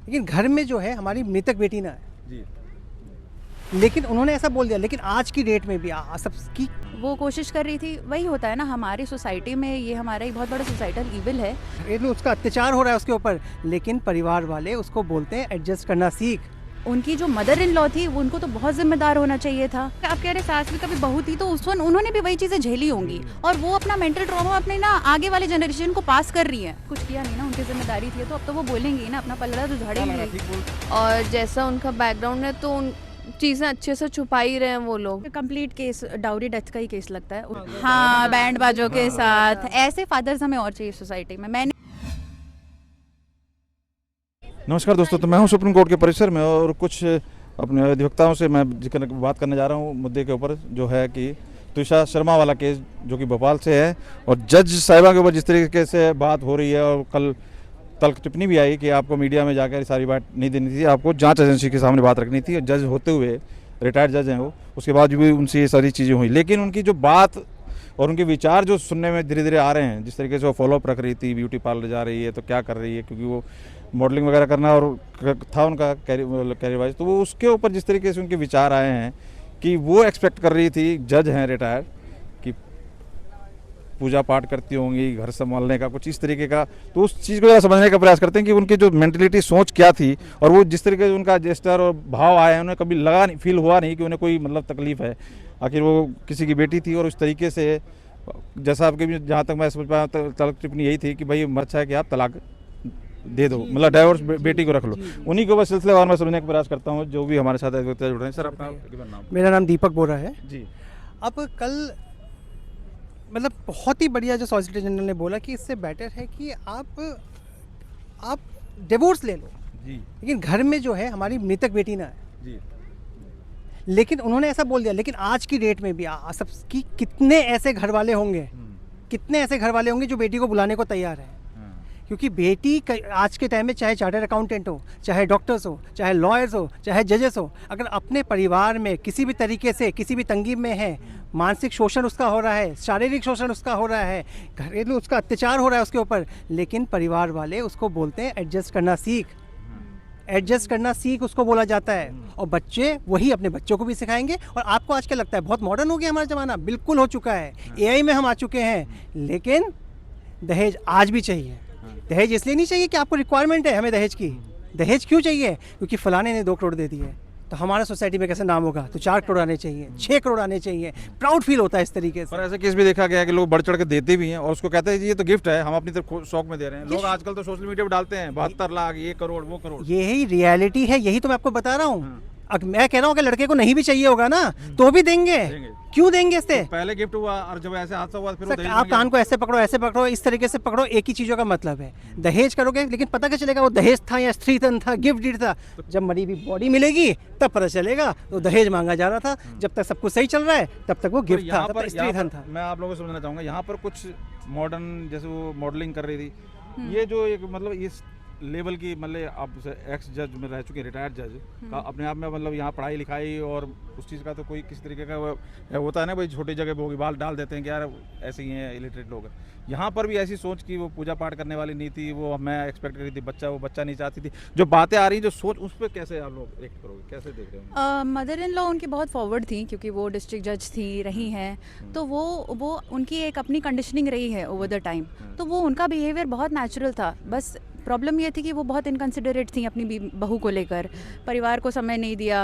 लेकिन घर में जो है हमारी मृतक बेटी ना है। जी। लेकिन उन्होंने ऐसा बोल दिया, लेकिन आज की डेट में भी सबकी वो कोशिश कर रही थी, वही होता है ना हमारी सोसाइटी में, ये हमारा एक बहुत बड़ा सोसाइटल इविल है। घरेलू उसका अत्याचार हो रहा है उसके ऊपर, लेकिन परिवार वाले उसको बोलते हैं एडजस्ट करना सीख। उनकी जो मदर इन लॉ थी उनको तो बहुत जिम्मेदार होना चाहिए था। आप कह रहे सास भी कभी बहू थी, तो उन्होंने भी वही चीजें झेली होंगी और वो अपना मेंटल ट्रॉमा अपने ना आगे वाले जनरेशन को पास कर रही है। कुछ किया नहीं ना, उनकी जिम्मेदारी थी, तो अब तो वो बोलेंगी ना, अपना पल्ला तो झाड़ेंगी। और जैसा उनका बैकग्राउंड है तो चीज़ें अच्छे से छुपा ही रहे हैं वो लोग। कंप्लीट केस डाउरी डेथ का ही केस लगता है। हाँ, बैंड बाजों के साथ ऐसे फादर्स हमें और चाहिए सोसाइटी में। मैंने नमस्कार दोस्तों, तो मैं हूं सुप्रीम कोर्ट के परिसर में और कुछ अपने अधिवक्ताओं से मैं बात करने जा रहा हूं मुद्दे के ऊपर, जो है कि तुषार शर्मा वाला केस जो कि भोपाल से है। और जज साहिबा के ऊपर जिस तरीके से बात हो रही है, और कल तल्ख टिप्पणी भी आई कि आपको मीडिया में जाकर सारी बात नहीं देनी थी, आपको जांच एजेंसी के सामने बात रखनी थी। और जज होते हुए, रिटायर्ड जज हैं वो, उसके बाद भी उनसे ये सारी चीज़ें हुई। लेकिन उनकी जो बात और उनके विचार जो सुनने में धीरे धीरे आ रहे हैं, जिस तरीके से वो फॉलोअप रख रही थी, ब्यूटी पार्लर जा रही है तो क्या कर रही है, क्योंकि वो मॉडलिंग वगैरह करना और था उनका कैरियर वाइज, तो वो उसके ऊपर जिस तरीके से उनके विचार आए हैं कि वो एक्सपेक्ट कर रही थी, जज हैं रिटायर्ड, कि पूजा पाठ करती होंगी, घर संभालने का कुछ इस तरीके का, तो उस चीज़ को ज़रा समझने का प्रयास करते हैं कि उनकी जो मेंटलिटी सोच क्या थी। और वो जिस तरीके से उनका जेस्टर और भाव आए हैं, उन्हें कभी लगा नहीं, फील हुआ नहीं कि उन्हें कोई मतलब तकलीफ है। आखिर वो किसी की बेटी थी और उस तरीके से, जैसा आपके भी जहाँ तक मैं समझ पाया, तलाक टिप्पणी यही थी कि भाई अच्छा है कि आप तलाक दे दो, मतलब डाइवोर्स बेटी को रख लो। उन्हीं के बस सिलसिलेवार मैं समझने का प्रयास करता हूँ जो भी हमारे साथ जुड़ रहे हैं। सर, अपना नाम? मेरा नाम दीपक बोरा है जी। अब कल मतलब बहुत ही बढ़िया जो सॉलिसिटर जनरल ने बोला कि इससे बेटर है कि आप डिवोर्स ले लो, जी। लेकिन घर में जो है हमारी मृतक बेटी ना है। जी। लेकिन उन्होंने ऐसा बोल दिया, लेकिन आज की डेट में भी सबकी कितने ऐसे घर वाले होंगे, कितने ऐसे घर वाले होंगे जो बेटी को बुलाने को तैयार है। क्योंकि बेटी आज के टाइम में चाहे चार्टर्ड अकाउंटेंट हो, चाहे डॉक्टर्स हो, चाहे लॉयर्स हो, चाहे जजेस हो, अगर अपने परिवार में किसी भी तरीके से किसी भी तंगी में है, मानसिक शोषण उसका हो रहा है, शारीरिक शोषण उसका हो रहा है, घरेलू उसका अत्याचार हो रहा है उसके ऊपर, लेकिन परिवार वाले उसको बोलते हैं एडजस्ट करना सीख। एडजस्ट करना सीख उसको बोला जाता है। और बच्चे वही अपने बच्चों को भी सिखाएंगे। और आपको आज क्या लगता है, बहुत मॉडर्न हो गया हमारा ज़माना? बिल्कुल हो चुका है, AI में हम आ चुके हैं। लेकिन दहेज आज भी चाहिए। दहेज इसलिए नहीं चाहिए कि आपको रिक्वायरमेंट है हमें दहेज की। दहेज क्यों चाहिए? क्योंकि फलाने ने 2 करोड़ दे दिए, तो हमारा सोसाइटी में कैसे नाम होगा? तो 4 करोड़ आने चाहिए, 6 करोड़ आने चाहिए। प्राउड फील होता है इस तरीके से। और ऐसा केस भी देखा गया है कि लोग बढ़ चढ़ के देते भी हैं और उसको कहते हैं जी ये तो गिफ्ट है, हम अपनी तरफ शौक में दे रहे हैं। लोग आजकल तो सोशल मीडिया पे डालते हैं 72 लाख, ये करोड़, वो करोड़। यही रियलिटी है, यही तो मैं आपको बता रहा हूँ। अब मैं कह रहा हूँ कि लड़के को नहीं भी चाहिए होगा ना, तो भी देंगे। क्यों देंगे? इससे तो पहले गिफ्ट हुआ और जब ऐसे हादसा हुआ फिर आप कान को ऐसे पकड़ो, इस तरीके से पकड़ो, एक ही चीज़ों का मतलब है। दहेज करोगे, लेकिन पता क्या चलेगा वो दहेज था या स्त्रीधन था, गिफ्ट डीड था? जब मरी हुई बॉडी मिलेगी तब पता चलेगा तो दहेज मांगा जा रहा था। जब तक सब कुछ सही चल रहा है तब तक वो गिफ्ट था, तब तक स्त्रीधन था। मैं आप लोगों को समझना चाहूँगा, यहाँ पर कुछ मॉडर्न, जैसे वो मॉडलिंग कर रही थी, ये जो एक मतलब इस लेवल की, मतलब आप एक्स जज में रह चुके, रिटायर्ड जज का अपने आप में, मतलब यहाँ पढ़ाई लिखाई और उस चीज़ का तो कोई किस तरीके का होता है ना, भाई छोटी जगह पे बाल डाल देते हैं कि यार ऐसे ही हैं, इलिटरेट लोग हैं। यहाँ पर भी ऐसी सोच की वो पूजा पाठ करने वाली नहीं थी, वो मैं एक्सपेक्ट करी थी, वो बच्चा नहीं चाहती थी। जो बातें आ रही जो सोच, उस पर कैसे आप लोग एक्ट करोगे, कैसे देख रहे हो? मदर इन लॉ उनकी बहुत फॉरवर्ड थी, क्योंकि वो डिस्ट्रिक्ट जज थी रही हैं, तो वो उनकी एक अपनी कंडीशनिंग रही है ओवर द टाइम, तो वो उनका बिहेवियर बहुत नेचुरल था। बस प्रॉब्लम ये थी कि वो बहुत इनकंसिडरेट थी अपनी बहू को लेकर, परिवार को समय नहीं दिया।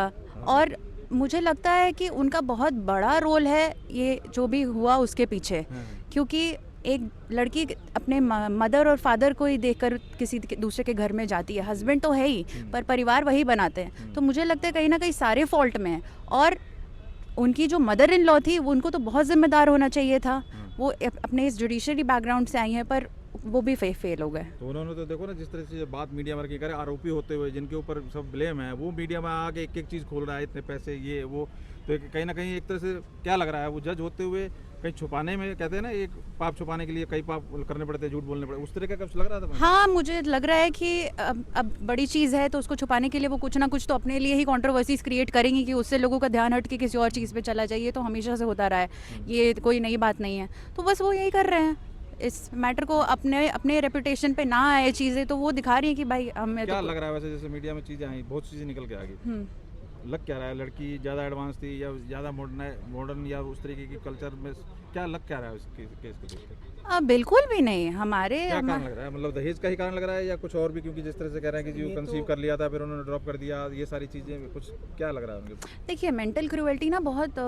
और मुझे लगता है कि उनका बहुत बड़ा रोल है ये जो भी हुआ उसके पीछे, क्योंकि एक लड़की अपने मदर और फादर को ही देखकर किसी दूसरे के घर में जाती है। हस्बैंड तो है ही, पर परिवार वही बनाते हैं। तो मुझे लगता है कहीं ना कहीं सारे फॉल्ट में। और उनकी जो मदर इन लॉ थी उनको तो बहुत जिम्मेदार होना चाहिए था। वो अपने इस जुडिशरी बैकग्राउंड से आई हैं, पर वो भी फेल हो गए। तो उन्होंने तो देखो ना, जिस तरह से बात मीडिया में करे, आरोपी होते हुए जिनके ऊपर सब ब्लेम है, वो मीडिया में आके एक एक चीज़ खोल रहा है, इतने पैसे ये वो, तो कहीं ना कहीं एक तरह से क्या लग रहा है, वो जज होते हुए कहीं छुपाने में, कहते हैं ना एक पाप छुपाने के लिए कई पाप करने पड़ते हैं, झूठ बोलने पड़ते, उस तरह का कुछ लग रहा था? हाँ, मुझे लग रहा है कि अब बड़ी चीज़ है तो उसको छुपाने के लिए वो कुछ ना कुछ तो अपने लिए ही कंट्रोवर्सीज क्रिएट करेंगी कि उससे लोगों का ध्यान हट के किसी और चीज़ पे चला जाए। ये तो हमेशा से होता रहा है, ये कोई नई बात नहीं है। तो बस वो यही कर रहे हैं। इस मैटर को अपने अपने रेपुटेशन पे ना आए चीज़ें, तो वो दिखा रही है कि भाई हमें क्या तो लग रहा है वैसे, जैसे मीडिया में चीज़ें आई, बहुत चीज़ें निकल के आ गई, लग क्या रहा है, लड़की ज़्यादा एडवांस थी या ज़्यादा मॉडर्न या उस तरीके की कल्चर में, क्या लग क्या रहा है उस केस को देख के? बिल्कुल भी नहीं हमारे क्या कारण लग रहा है, मतलब दहेज का ही कारण लग रहा है या कुछ और भी? क्योंकि जिस तरह से कह रहे हैं कि जो कंसीव कर लिया था फिर उन्होंने ड्रॉप कर दिया, ये सारी चीज़ें कुछ क्या लग रहा है उनके? देखिए मेंटल क्रूएल्टी ना बहुत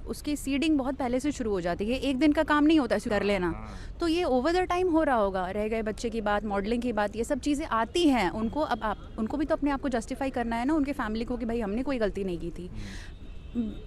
उसकी सीडिंग बहुत पहले से शुरू हो जाती है, एक दिन का काम नहीं होता इसे कर लेना। तो ये ओवर द टाइम हो रहा होगा, रह गए बच्चे की बात, मॉडलिंग की बात, ये सब चीज़ें आती हैं उनको। अब आप उनको भी तो अपने आप को जस्टिफाई करना है ना, उनके फैमिली को, कि भाई हमने कोई गलती नहीं की थी।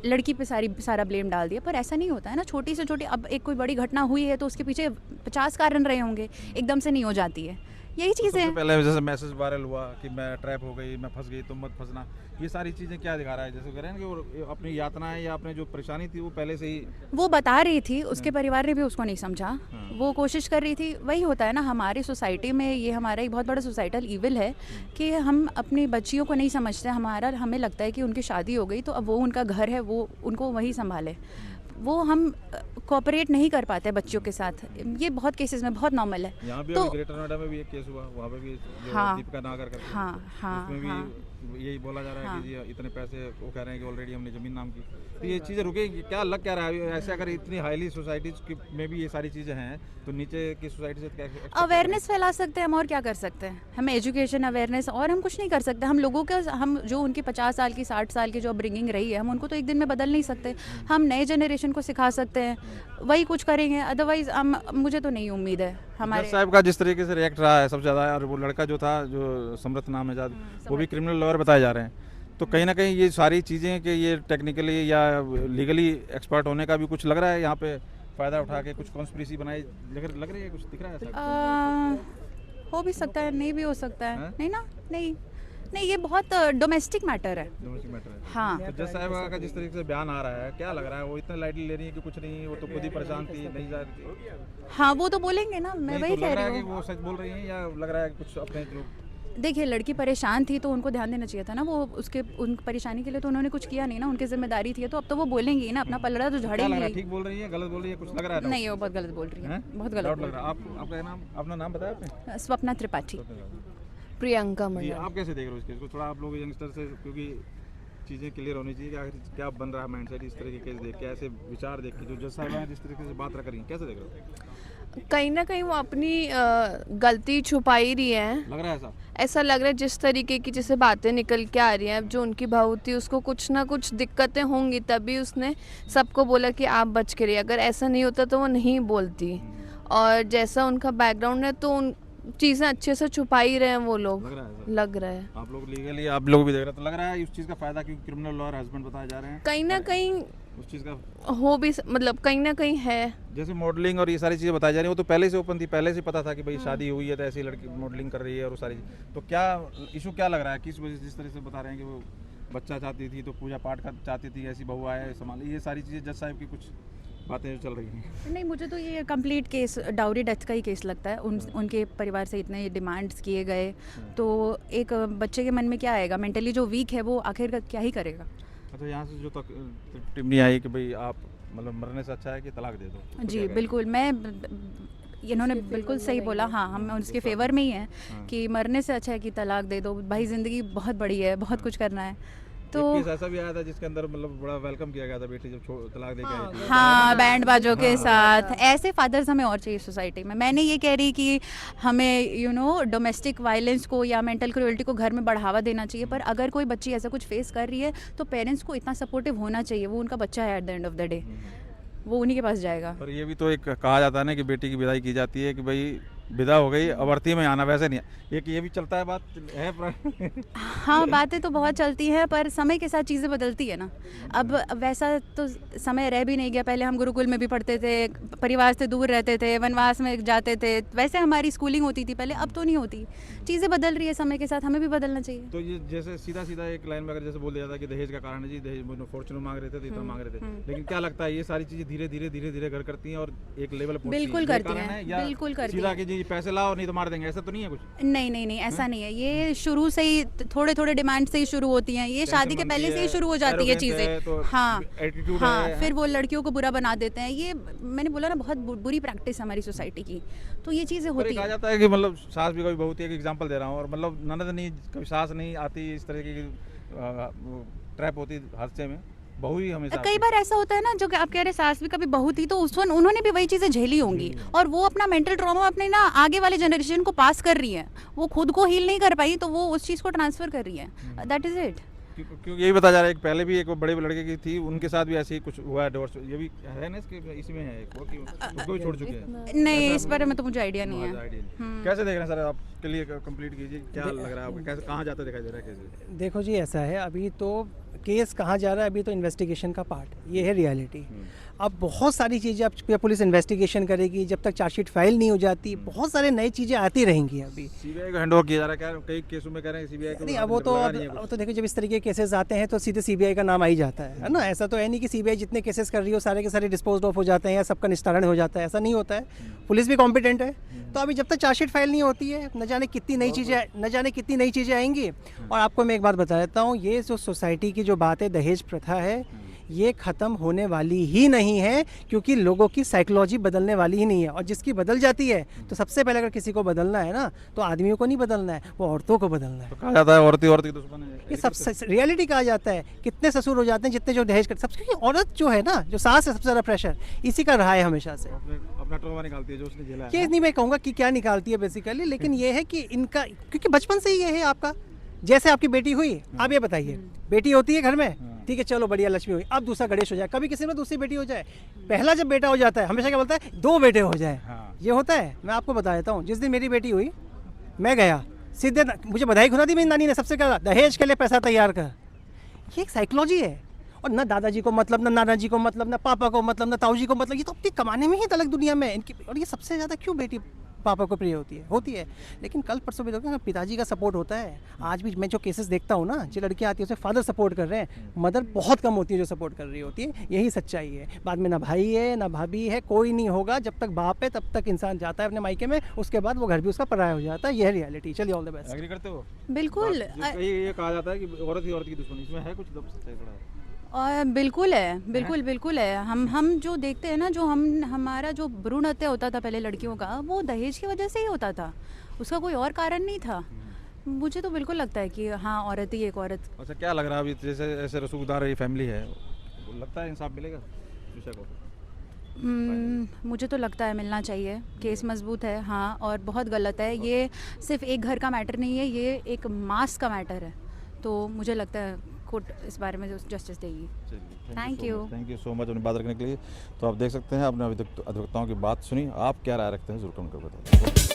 लड़की पे सारा ब्लेम डाल दिया, पर ऐसा नहीं होता है ना। छोटी से छोटी अब एक कोई बड़ी घटना हुई है तो उसके पीछे 50 कारण रहे होंगे, एकदम से नहीं हो जाती है, यही चीज़ है। सबसे पहले जैसे मैसेज वायरल हुआ कि मैं ट्रैप हो गई, मैं फंस गई, तुम मत फंसना, ये सारी चीज़ें क्या दिखा रहा है? जैसे कह रहे हैं कि वो अपनी यातनाएं या अपने जो परेशानी थी वो पहले से ही वो बता रही थी, उसके परिवार ने भी उसको नहीं समझा, वो कोशिश कर रही थी। वही होता है ना हमारी सोसाइटी में, ये हमारा एक बहुत बड़ा सोसाइटल ईविल है कि हम अपनी बच्चियों को नहीं समझते। हमें लगता है कि उनकी शादी हो गई तो अब वो उनका घर है, वो उनको वही संभाले, वो हम कोऑपरेट नहीं कर पाते बच्चियों के साथ। ये बहुत केसेस में बहुत नॉर्मल है। यहाँ भी तो अभी ग्रेटर नोएडा में भी एक केस हुआ, वहाँ पे भी जो हाँ, दीपिका नागर करके, हाँ, उसमें भी हाँ। यही बोला जा रहा है कि जी इतने पैसे, वो कह रहे हैं कि ऑलरेडी हमने ज़मीन नाम की। तो ये चीज़ें रुकेंगी क्या, लग क्या रहा है ऐसे? अगर इतनी हाईली सोसाइटीज में भी ये सारी चीज़ें हैं तो नीचे की सोसाइटी से क्या expect अवेयरनेस फैला सकते हैं हम, और क्या कर सकते हैं हम? एजुकेशन, अवेयरनेस, और हम कुछ नहीं कर सकते। हम लोगों का, हम जो उनकी 50 साल की 60 साल की जो अपब्रिंगिंग रही है, हम उनको तो एक दिन में बदल नहीं सकते। हम नए जनरेशन को सिखा सकते हैं, वही कुछ करेंगे। अदरवाइज मुझे तो नहीं उम्मीद है हमारे जज साहब का जिस तरीके से रिएक्ट रहा है सबसे ज़्यादा, और वो लड़का जो था, जो समरथ नाम है शायद, वो भी क्रिमिनल लॉयर बताए जा रहे हैं। तो कहीं ना कहीं ये सारी चीज़ें कि ये टेक्निकली या लीगली एक्सपर्ट होने का भी कुछ लग रहा है, यहाँ पे फ़ायदा उठा के कुछ कॉन्स्पिरेसी बनाई लग रही है, कुछ दिख रहा है ऐसा? हो भी सकता है, नहीं भी हो सकता है। नहीं ना, नहीं ये बहुत डोमेस्टिक मैटर है। डोमेस्टिक मैटर है। हाँ, तो जज साहब का जिस तरीके से बयान आ रहा है, क्या लग रहा है, वो इतना लाइटली ले रही है कि कुछ नहीं, वो तो खुद ही परेशान थी, नहीं जा रही थी? हाँ, वो तो बोलेंगे ना, मैं नहीं, वही तो कह लग रहा रही है कि हूँ। वो सच बोल रही हैं या लग रहा है कि कुछ अपने जो देखिए लड़की परेशान थी तो उनको ध्यान देना चाहिए था ना, वो उन परेशानी के लिए तो उन्होंने कुछ किया नहीं ना, उनकी जिम्मेदारी थी। तो अब तो वो बोलेंगी ना, अपना पलड़ा तो क्या लग रहा है, झाड़ेंगी। ठीक बोल रही है, गलत बोल रही है, कुछ लग रहा है? नहीं, वो बहुत गलत बोल रही है, बहुत गलत डाउट बोल लग रहा है। आप आपका नाम, अपना नाम बताया आपने? रही है। स्वप्ना त्रिपाठी। प्रियंका जी, मंडल। आप कैसे देख रहे हो इस केस को? थोड़ा आप लोग यंगस्टर से, क्योंकि चीज़ें क्लियर होनी चाहिए कि आखिर क्या बन रहा है माइंडसेट इस तरह के केस देख के, ऐसे विचार देख के, जो जज साहब हैं जिस तरीके से बात रख रही हैं, कैसे देख रहे हो? कहीं ना कहीं वो अपनी गलती छुपा ही रही है। लग रहा है ऐसा? ऐसा लग रहा है जिस तरीके की जैसे बातें निकल के आ रही हैं, जो उनकी बहू थी उसको कुछ ना कुछ दिक्कतें होंगी, तभी उसने सबको बोला कि आप बच के रहिए। अगर ऐसा नहीं होता तो वो नहीं बोलती। और जैसा उनका बैकग्राउंड है तो उन चीज़ें अच्छे से छुपा ही रहे हैं वो लोग, लग रहा है ऐसा? लग रहा है। आप लोग लीगली, आप लोग भी देख रहे हैं, तो लग रहा है उस चीज़ का फायदा, क्योंकि क्रिमिनल लॉयर हस्बैंड बताए जा रहे हैं, कहीं ना कहीं उस चीज़ का हो भी मतलब कहीं ना कहीं है। जैसे मॉडलिंग और ये सारी चीज़ें बताई जा रही हैं, वो तो पहले से ओपन थी, पहले से पता था कि भाई शादी हुई है तो ऐसी लड़की मॉडलिंग कर रही है और वो सारी चीज़। तो क्या इशू क्या लग रहा है, किस वजह से, जिस तरह से बता रहे हैं कि वो बच्चा चाहती थी तो पूजा पाठ कर चाहती थी, ऐसी बहू आए संभाल, ये सारी चीज़ें जज साहब की कुछ बातें जो चल रही हैं? नहीं, मुझे तो ये कंप्लीट केस डाउरी डेथ का ही केस लगता है। उनके परिवार से इतने डिमांड्स किए गए तो एक बच्चे के मन में क्या आएगा? मेंटली जो वीक है वो आखिर क्या ही करेगा। अच्छा, यहाँ से जो तक टिप्पणी आई कि भाई आप मतलब मरने से अच्छा है कि तलाक दे दो, तो जी क्या कहें? बिल्कुल, इन्होंने बिल्कुल सही बोला। हाँ, हम उसके फेवर में ही हैं कि मरने से अच्छा है कि तलाक दे दो भाई, ज़िंदगी बहुत बड़ी है, बहुत कुछ करना है। तो एक केस ऐसा भी आया था जिसके अंदर मतलब बड़ा वेलकम किया गया था बेटी जब तलाक दे के आई थी। हाँ, बैंड बाजों के साथ ऐसे फादर्स हमें और चाहिए सोसाइटी में। मैं नहीं ये कह रही कि हमें डोमेस्टिक वायलेंस को या मेंटल क्रूएल्टी को घर में बढ़ावा देना चाहिए, पर अगर कोई बच्ची ऐसा कुछ फेस कर रही है तो पेरेंट्स को इतना सपोर्टिव होना चाहिए। वो उनका बच्चा है, at the end of the day वो उन्हीं के पास जाएगा। पर ये भी तो एक कहा जाता है ना कि बेटी की विदाई की जाती है कि भाई विदा हो गई, अब अर्थी में आना, वैसे नहीं है। एक ये भी चलता है, बात है हाँ, बातें तो बहुत चलती हैं पर समय के साथ चीज़ें बदलती है ना। अब वैसा तो समय रह भी नहीं गया। पहले हम गुरुकुल में भी पढ़ते थे, परिवार से दूर रहते थे, वनवास में जाते थे, वैसे हमारी स्कूलिंग होती थी पहले, अब तो नहीं होती। चीज़ें बदल रही है समय के साथ, हमें भी बदलना चाहिए। तो ये जैसे सीधा सीधा एक लाइन में अगर जैसे बोल दिया था कि दहेज का कारण है जी, दहेज फॉर्च्यूनर मांग रहे थे तो इतना मांग रहे थे, लेकिन क्या लगता है ये सारी चीजें धीरे धीरे घर करती हैं और एक लेवल बिल्कुल करती हैं, बिल्कुल करती सीधा हैं। कि जी जी पैसे लाओ नहीं तो मार देंगे, ऐसा तो नहीं है कुछ? नहीं नहीं नहीं, ऐसा नहीं है। ये शुरू से ही थोड़े थोड़े डिमांड से ही शुरू होती हैं, ये शादी के टेंशन पहले बनती से ही है, शुरू हो जाती है arrogance है, चीज़ें। तो हाँ attitude हाँ, है, फिर वो लड़कियों को बुरा बना देते हैं। ये मैंने बोला ना, बहुत बुरी प्रैक्टिस है हमारी सोसाइटी की, तो ये चीज़ें पर होती कहा है। जाता है कि मतलब सास भी कभी बहू थी, एक एग्जांपल दे रहा हूँ, और मतलब ननद नहीं, कभी सास नहीं आती, इस तरह की ट्रैप होती हादसे में, बहू ही हमेशा कई आती। बार ऐसा होता है ना, जो कि आप कह रहे सास भी कभी बहू थी, तो उस वक्त उन्होंने भी वही चीज़ें झेली होंगी, और वो अपना मेंटल ट्रॉमा अपने ना आगे वाले जनरेशन को पास कर रही है। वो खुद को हील नहीं कर पाई, तो वो उस चीज़ को ट्रांसफ़र कर रही है। That is it. क्योंकि यही बताया जा रहा है कि पहले भी एक बड़े लड़के की थी, उनके साथ भी ऐसे ही कुछ हुआ है, डिवोर्स। ये भी है ना, इसके इसी में है एक वो कि उसको भी छोड़ चुके हैं। नहीं, इस बारे में तो मुझे आइडिया नहीं है। कैसे देख रहे हैं सर, आपके लिए कंप्लीट कीजिए, क्या लग रहा है आपको, कैसे कहाँ जाता दिखाई दे रहा है कैसे? देखो जी, ऐसा है, अभी तो केस कहाँ जा रहा है, अभी तो इन्वेस्टिगेशन का पार्ट, ये है रियलिटी। अब बहुत सारी चीज़ें अब पुलिस इन्वेस्टिगेशन करेगी, जब तक चार्जशीट फाइल नहीं हो जाती, बहुत सारे नई चीज़ें आती रहेंगी अभी। सीबीआई को हैंडओवर किया जा रहा है, कई केसों में कह रहे हैं सीबीआई को नहीं, अब वो तो अब तो देखो, जब इस तरीके के केसेस आते हैं तो सीधे सीबीआई का नाम आ ही जाता है ना। ऐसा तो है नहीं कि सीबीआई जितने केसेस कर रही हो सारे के सारे डिस्पोज ऑफ हो जाते हैं या सबका निस्तारण हो जाता है, ऐसा नहीं होता है। पुलिस भी कॉम्पिटेंट है। तो अभी जब तक चार्जशीट फाइल नहीं होती है, न जाने कितनी नई चीज़ें आएंगी। और आपको मैं एक बात बता देता हूँ, ये जो सोसाइटी की जो बात है, दहेज प्रथा है, ये ख़त्म होने वाली ही नहीं है, क्योंकि लोगों की साइकोलॉजी बदलने वाली ही नहीं है। और जिसकी बदल जाती है, तो सबसे पहले अगर किसी को बदलना है ना, तो आदमियों को नहीं बदलना है, वो औरतों को बदलना है। तो कहा जाता है औरत की दुश्मन है, ये सब रियलिटी कहा जाता है। कितने ससुर हो जाते हैं जितने जो दहेज कर, सबसे औरत जो है ना, जो सास है, सबसे ज़्यादा प्रेशर इसी का रहा है हमेशा से। अपना ट्रॉमा निकालती है जो उसने झेला है। ये नहीं मैं कहूँगा कि क्या निकालती है बेसिकली, लेकिन ये है कि इनका, क्योंकि बचपन से ही ये है आपका। जैसे आपकी बेटी हुई, आप ये बताइए, बेटी होती है घर में, ठीक है, चलो बढ़िया, लक्ष्मी हुई, अब दूसरा गणेश हो जाए, कभी किसी में दूसरी बेटी हो जाए। पहला जब बेटा हो जाता है, हमेशा क्या बोलता है, 2 बेटे हो जाए। ये होता है। मैं आपको बता देता हूँ, जिस दिन मेरी बेटी हुई, मैं गया सीधे, मुझे बधाई खुदा दी मेरी नानी ने, सबसे कहा दहेज के लिए पैसा तैयार कर। ये एक साइकोलॉजी है। और ना दादाजी को मतलब, ना नाना जी को मतलब, ना पापा को मतलब, ना ताऊ जी को मतलब, ये तो अपनी कमाने में ही अलग दुनिया में इनकी। और ये सबसे ज़्यादा क्यों बेटी पापा को प्रिय होती है। लेकिन कल परसों भी देखो, पिताजी का सपोर्ट होता है। आज भी मैं जो केसेस देखता हूँ ना, जो लड़कियाँ आती है उसे फादर सपोर्ट कर रहे हैं, मदर बहुत कम होती है जो सपोर्ट कर रही होती है। यही सच्चाई है। बाद में ना भाई है ना भाभी है, कोई नहीं होगा। जब तक बाप है तब तक इंसान जाता है अपने मायके में, उसके बाद वो घर भी उसका पराया हो जाता है। यह है रियलिटी। चलिए, ऑल द बेस्ट। एग्री करते हो? बिल्कुल। ये कहा जाता है कि औरत ही औरत की दुश्मन, इसमें है कुछ सच्चाई थोड़ा? और बिल्कुल है, बिल्कुल है। हम जो देखते हैं ना, जो हमारा जो भ्रूण हत्या होता था पहले लड़कियों का, वो दहेज की वजह से ही होता था, उसका कोई और कारण नहीं था। मुझे तो बिल्कुल लगता है कि हाँ, औरत ही एक औरत। अच्छा, क्या लग रहा है अभी, जैसे ऐसे रसूखदार ये फैमिली है, लगता है इंसाफ मिलेगा विषय को? मुझे तो लगता है मिलना चाहिए। केस मजबूत है, हाँ, और बहुत गलत है। ये सिर्फ एक घर का मैटर नहीं है, ये एक मास का मैटर है। तो मुझे लगता है कोर्ट इस बारे में जस्टिस देगी। थैंक यू सो मच अपनी बात रखने के लिए। तो आप देख सकते हैं, आपने अभी तक अधिवक्ताओं की बात सुनी, आप क्या राय रखते हैं जरूर कमेंट कर बताइए।